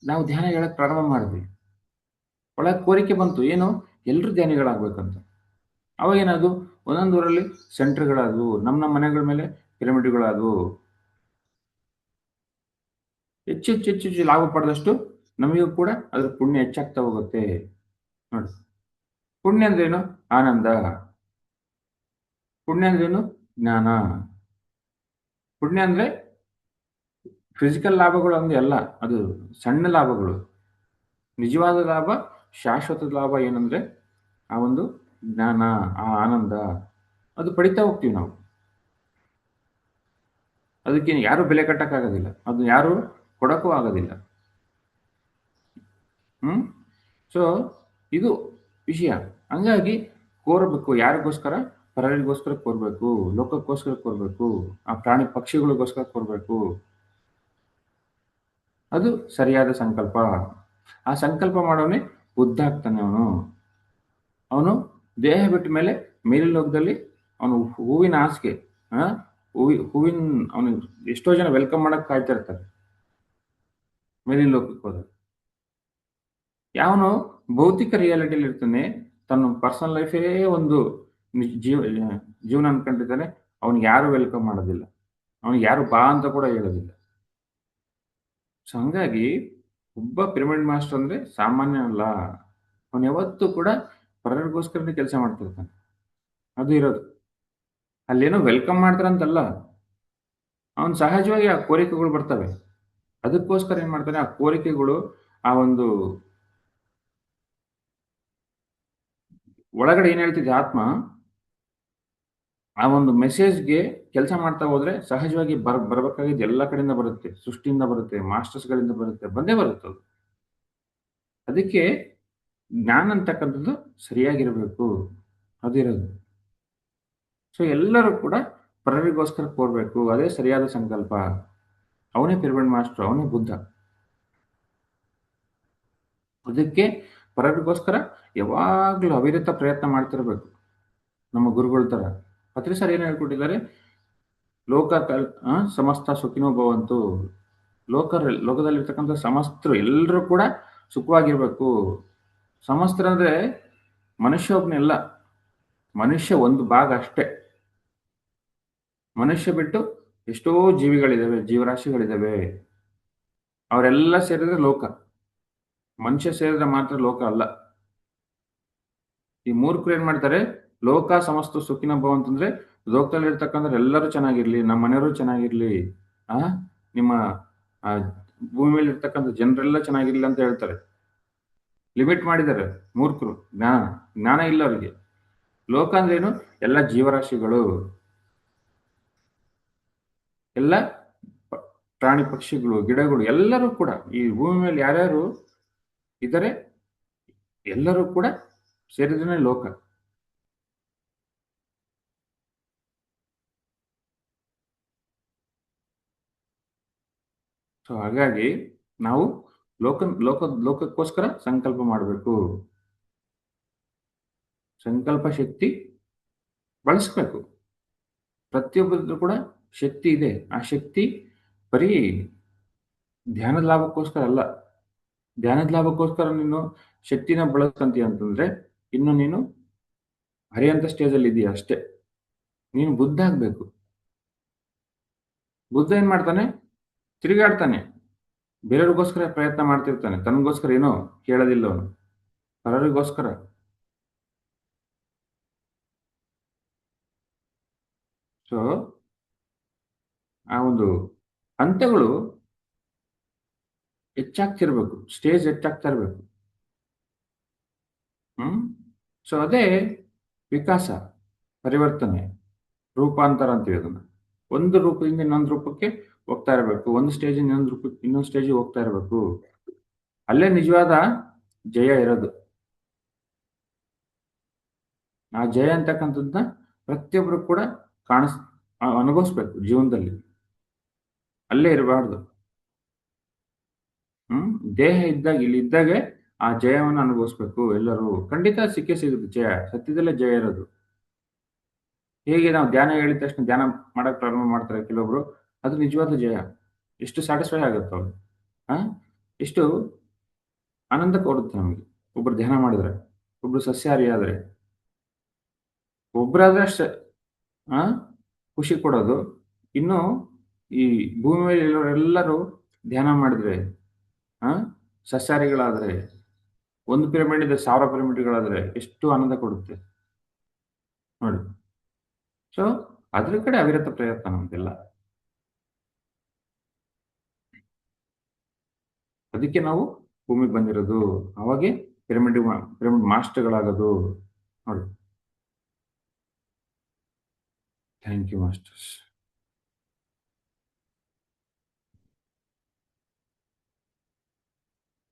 ನಾವು ಧ್ಯಾನ ಹೇಳಕ್ ಪ್ರಾರಂಭ ಮಾಡಿದ್ವಿ. ಒಳಗೆ ಕೋರಿಕೆ ಬಂತು, ಏನು? ಎಲ್ರೂ ಧ್ಯಾನಿಗಳಾಗ್ಬೇಕಂತ. ಅವಾಗ ಏನಾದ್ರು ಒಂದೊಂದು ಊರಲ್ಲಿ ಸೆಂಟರ್ಗಳಾದವು. ನಮ್ಮ ಮನೆಗಳ ಮೇಲೆ ಪಿರಮಿಡ್ಗಳಾದವು. ಹೆಚ್ಚು ಹೆಚ್ಚು ಹೆಚ್ಚು ಹೆಚ್ಚು ಲಾಭ ಪಡೆದಷ್ಟು ನಮಗೂ ಕೂಡ ಅದ್ರ ಪುಣ್ಯ ಹೆಚ್ಚಾಗ್ತಾ ಹೋಗುತ್ತೆ ನೋಡಿ. ಪುಣ್ಯ ಅಂದ್ರೇನು? ಆನಂದ. ಪುಣ್ಯ ಅಂದ್ರೇನು? ಜ್ಞಾನ. ಪುಣ್ಯ ಅಂದ್ರೆ ಫಿಸಿಕಲ್ ಲಾಭಗಳು ಅಂದ್ರೆ ಅಲ್ಲ, ಅದು ಸಣ್ಣ ಲಾಭಗಳು. ನಿಜವಾದ ಲಾಭ, ಶಾಶ್ವತ ಲಾಭ ಏನಂದ್ರೆ ಆ ಒಂದು ಜ್ಞಾನ, ಆ ಆನಂದ. ಅದು ಪಡಿತಾ ಹೋಗ್ತೀವಿ ನಾವು. ಅದಕ್ಕೆ ಯಾರು ಬೆಲೆ ಕಟ್ಟಕ್ಕಾಗೋದಿಲ್ಲ. ಅದು ಯಾರು ಕೊಡಕ್ಕೂ ಆಗೋದಿಲ್ಲ. ಸೊ ಇದು ವಿಷಯ. ಹಂಗಾಗಿ ಕೋರಬೇಕು. ಯಾರಿಗೋಸ್ಕರ? ಪರರಿಗೋಸ್ಕರ ಕೋರ್ಬೇಕು. ಲೋಕಕ್ಕೋಸ್ಕರ ಕೋರ್ಬೇಕು. ಆ ಪ್ರಾಣಿ ಪಕ್ಷಿಗಳಿಗೋಸ್ಕರ ಕೋರ್ಬೇಕು. ಅದು ಸರಿಯಾದ ಸಂಕಲ್ಪ. ಆ ಸಂಕಲ್ಪ ಮಾಡೋನೇ ಬುದ್ಧ ಆಗ್ತಾನೆ ಅವನು. ಅವನು ದೇಹ ಬಿಟ್ಟ ಮೇಲೆ ಮೇಲಿನ ಲೋಕದಲ್ಲಿ ಅವನು ಹೂವಿನ ಹಾಸಿಗೆ, ಹೂವಿನ ಅವನು ಎಷ್ಟೋ ಜನ ವೆಲ್ಕಮ್ ಮಾಡಕ್ ಕಾಯ್ತಾ ಇರ್ತಾರೆ ಮೇಲಿನ ಲೋಕಕ್ಕೆ ಹೋದಾಗ. ಯಾವನು ಭೌತಿಕ ರಿಯಾಲಿಟಿಲಿ ಇರ್ತಾನೆ, ತನ್ನ ಪರ್ಸನಲ್ ಲೈಫೇ ಒಂದು ಜೀವನ ಅನ್ಕೊಂಡಿದ್ದಾನೆ, ಅವ್ನಿಗೆ ಯಾರು ವೆಲ್ಕಮ್ ಮಾಡೋದಿಲ್ಲ. ಅವನಿಗೆ ಯಾರು ಬಾ ಅಂತ ಕೂಡ ಹೇಳೋದಿಲ್ಲ. ಸೊ ಹಂಗಾಗಿ ಒಬ್ಬ ಪಿರಮಿಡ್ ಮಾಸ್ಟರ್ ಅಂದ್ರೆ ಸಾಮಾನ್ಯ ಅಲ್ಲ. ಅವನು ಯಾವತ್ತೂ ಕೂಡ ಪರರಿಗೋಸ್ಕರನೇ ಕೆಲಸ ಮಾಡ್ತಿರ್ತಾನೆ. ಅದು ಇರೋದು. ಅಲ್ಲೇನೋ ವೆಲ್ಕಮ್ ಮಾಡ್ತಾರಂತಲ್ಲ, ಅವನು ಸಹಜವಾಗಿ ಆ ಕೋರಿಕೆಗಳು ಬರ್ತವೆ. ಅದಕ್ಕೋಸ್ಕರ ಏನ್ ಮಾಡ್ತಾನೆ? ಆ ಕೋರಿಕೆಗಳು, ಆ ಒಂದು ಒಳಗಡೆ ಏನ್ ಹೇಳ್ತಿದೆ ಆತ್ಮ, ಆ ಒಂದು ಮೆಸೇಜ್ಗೆ ಕೆಲಸ ಮಾಡ್ತಾ ಹೋದ್ರೆ ಸಹಜವಾಗಿ ಬರ್ಬೇಕಾಗಿದ್ದು ಎಲ್ಲ ಕಡೆಯಿಂದ ಬರುತ್ತೆ. ಸೃಷ್ಟಿಯಿಂದ ಬರುತ್ತೆ, ಮಾಸ್ಟರ್ಸ್ಗಳಿಂದ ಬರುತ್ತೆ, ಬಂದೇ ಬರುತ್ತೆ ಅದು. ಅದಕ್ಕೆ ಜ್ಞಾನ ಅಂತಕ್ಕಂಥದ್ದು ಸರಿಯಾಗಿರಬೇಕು. ಅದಿರೋದು. ಸೊ ಎಲ್ಲರೂ ಕೂಡ ಪರರಿಗೋಸ್ಕರ ಕೋರ್ಬೇಕು. ಅದೇ ಸರಿಯಾದ ಸಂಕಲ್ಪ. ಅವನೇ ಪಿರಮಿಡ್ ಮಾಸ್ಟರ್, ಅವನೇ ಬುದ್ಧ. ಅದಕ್ಕೆ ಪರರಿಗೋಸ್ಕರ ಯಾವಾಗ್ಲೂ ಅವಿರತ ಪ್ರಯತ್ನ ಮಾಡ್ತಿರ್ಬೇಕು. ನಮ್ಮ ಗುರುಗಳ ತರ ಪತ್ರಿ ಸರ್ ಏನ್ ಹೇಳ್ಕೊಟ್ಟಿದ್ದಾರೆ? ಲೋಕ ಸಮಸ್ತ ಸುಖಿನೋ ಭವಂತು. ಲೋಕದಲ್ಲಿರ್ತಕ್ಕಂಥ ಸಮಸ್ತರು ಎಲ್ಲರೂ ಕೂಡ ಸುಖವಾಗಿರ್ಬೇಕು. ಸಮಸ್ತರಂದ್ರೆ ಮನುಷ್ಯ ಒಬ್ನೆಲ್ಲ. ಮನುಷ್ಯ ಒಂದು ಭಾಗ ಅಷ್ಟೇ. ಮನುಷ್ಯ ಬಿಟ್ಟು ಎಷ್ಟೋ ಜೀವಿಗಳಿದಾವೆ, ಜೀವರಾಶಿಗಳಿದಾವೆ. ಅವರೆಲ್ಲ ಸೇರಿದ್ರೆ ಲೋಕ. ಮನುಷ್ಯ ಸೇರಿದ್ರೆ ಮಾತ್ರ ಲೋಕ ಅಲ್ಲ. ಈ ಮೂರ್ಖರು ಏನ್ ಮಾಡ್ತಾರೆ? ಲೋಕ ಸಮಸ್ತ ಸುಖಿನ ಭವ ಅಂತಂದ್ರೆ ಲೋಕದಲ್ಲಿ ಇರ್ತಕ್ಕಂಥ ಎಲ್ಲರೂ ಚೆನ್ನಾಗಿರ್ಲಿ, ನಮ್ಮ ಮನೆಯವರು ಚೆನ್ನಾಗಿರ್ಲಿ, ನಿಮ್ಮ ಭೂಮಿ ಮೇಲೆ ಇರ್ತಕ್ಕಂಥ ಜನರೆಲ್ಲ ಚೆನ್ನಾಗಿರ್ಲಿ ಅಂತ ಹೇಳ್ತಾರೆ. ಲಿಮಿಟ್ ಮಾಡಿದ್ದಾರೆ ಮೂರ್ಖರು. ಜ್ಞಾನ ಇಲ್ಲ ಅವರಿಗೆ. ಲೋಕ ಅಂದ್ರೇನು? ಎಲ್ಲ ಜೀವರಾಶಿಗಳು, ಎಲ್ಲ ಪ್ರಾಣಿ ಪಕ್ಷಿಗಳು, ಗಿಡಗಳು ಎಲ್ಲರೂ ಕೂಡ ಈ ಭೂಮಿ ಮೇಲೆ ಯಾರ್ಯಾರು ಇದ್ದಾರೆ ಎಲ್ಲರೂ ಕೂಡ ಸೇರಿದ್ರೆ ಲೋಕ. ಸೊ ಹಾಗಾಗಿ ನಾವು ಲೋಕಕ್ಕೋಸ್ಕರ ಸಂಕಲ್ಪ ಮಾಡಬೇಕು. ಸಂಕಲ್ಪ ಶಕ್ತಿ ಬಳಸ್ಬೇಕು. ಪ್ರತಿಯೊಬ್ಬರಿಗೂ ಕೂಡ ಶಕ್ತಿ ಇದೆ. ಆ ಶಕ್ತಿ ಬರೀ ಧ್ಯಾನದ ಲಾಭಕ್ಕೋಸ್ಕರ ಅಲ್ಲ. ಧ್ಯಾನದ ಲಾಭಕ್ಕೋಸ್ಕರ ನೀನು ಶಕ್ತಿನ ಬಳಸ್ಕಂತೀಯ ಅಂತಂದ್ರೆ ಇನ್ನು ನೀನು ಹರಿಯಂತ ಸ್ಟೇಜಲ್ಲಿ ಇದೆಯಾ ಅಷ್ಟೇ. ನೀನು ಬುದ್ಧ ಆಗ್ಬೇಕು. ಬುದ್ಧ ಏನ್ ಮಾಡ್ತಾನೆ? ತಿರುಗಾಡ್ತಾನೆ. ಬೇರೆಯವ್ರಿಗೋಸ್ಕರ ಪ್ರಯತ್ನ ಮಾಡ್ತಿರ್ತಾನೆ. ತನಗೋಸ್ಕರ ಏನೋ ಕೇಳೋದಿಲ್ಲ ಅವನು, ಪರರಿಗೋಸ್ಕರ. ಸೊ ಆ ಒಂದು ಹಂತಗಳು ಹೆಚ್ಚಾಗ್ತಿರ್ಬೇಕು, ಸ್ಟೇಜ್ ಹೆಚ್ಚಾಗ್ತಾ ಇರ್ಬೇಕು. ಸೊ ಅದೇ ವಿಕಾಸ, ಪರಿವರ್ತನೆ, ರೂಪಾಂತರ ಅಂತೀವಿ ಅದನ್ನ. ಒಂದು ರೂಪದಿಂದ ಇನ್ನೊಂದು ರೂಪಕ್ಕೆ ಹೋಗ್ತಾ ಇರಬೇಕು. ಒಂದು ಸ್ಟೇಜ್ ಇನ್ನೊಂದು ಸ್ಟೇಜ್ ಹೋಗ್ತಾ ಇರಬೇಕು. ಅಲ್ಲೇ ನಿಜವಾದ ಜಯ ಇರೋದು. ಆ ಜಯ ಅಂತಕ್ಕಂಥದ್ದನ್ನ ಪ್ರತಿಯೊಬ್ರು ಕೂಡ ಅನುಭವಿಸ್ಬೇಕು ಜೀವನದಲ್ಲಿ. ಅಲ್ಲೇ ಇರಬಾರ್ದು. ದೇಹ ಇಲ್ಲಿ ಇದ್ದಾಗೆ ಆ ಜಯವನ್ನು ಅನುಭವಿಸ್ಬೇಕು. ಎಲ್ಲರೂ ಖಂಡಿತ ಸಿಕ್ಕೇ ಸಿಗುತ್ತೆ ಜಯ. ಸತ್ಯದಲ್ಲೇ ಜಯ ಇರೋದು. ಹೇಗೆ ನಾವು ಧ್ಯಾನ ಹೇಳಿದ ತಕ್ಷಣ ಧ್ಯಾನ ಮಾಡಕ್ ಪ್ರಾರಂಭ ಮಾಡ್ತಾರೆ ಕೆಲವೊಬ್ರು, ಅದು ನಿಜವಾದ ಜಯ. ಎಷ್ಟು ಸ್ಯಾಟಿಸ್ಫೈ ಆಗುತ್ತೆ ಅವ್ರು. ಎಷ್ಟು ಆನಂದ ಕೊಡುತ್ತೆ ನಮಗೆ ಒಬ್ರು ಧ್ಯಾನ ಮಾಡಿದ್ರೆ, ಒಬ್ರು ಸಸ್ಯಾಹಾರಿ ಆದ್ರೆ. ಒಬ್ಬರಾದ್ರೆ ಅಷ್ಟೇ ಖುಷಿ ಕೊಡೋದು. ಇನ್ನು ಈ ಭೂಮಿ ಮೇಲೆ ಎಲ್ಲರೂ ಧ್ಯಾನ ಮಾಡಿದ್ರೆ, ಸಸ್ಯಾಹಾರಿಗಳಾದ್ರೆ, ಒಂದು ಪಿರಮಿಡ್ ಇದೆ 1000 ಪಿರಮಿಡ್ಗಳಾದ್ರೆ ಎಷ್ಟು ಆನಂದ ಕೊಡುತ್ತೆ ನೋಡಿ. ಸೊ ಅದ್ರ ಕಡೆ ಅವಿರತ ಪ್ರಯತ್ನ ನಮ್ದೆಲ್ಲ. ಅದಕ್ಕೆ ನಾವು ಭೂಮಿಗೆ ಬಂದಿರೋದು. ಅವಾಗೆ ಪಿರಮಿಡ್ ಮಾಸ್ಟರ್ಗಳಾಗೋದು ನೋಡಿ. Thank you masters.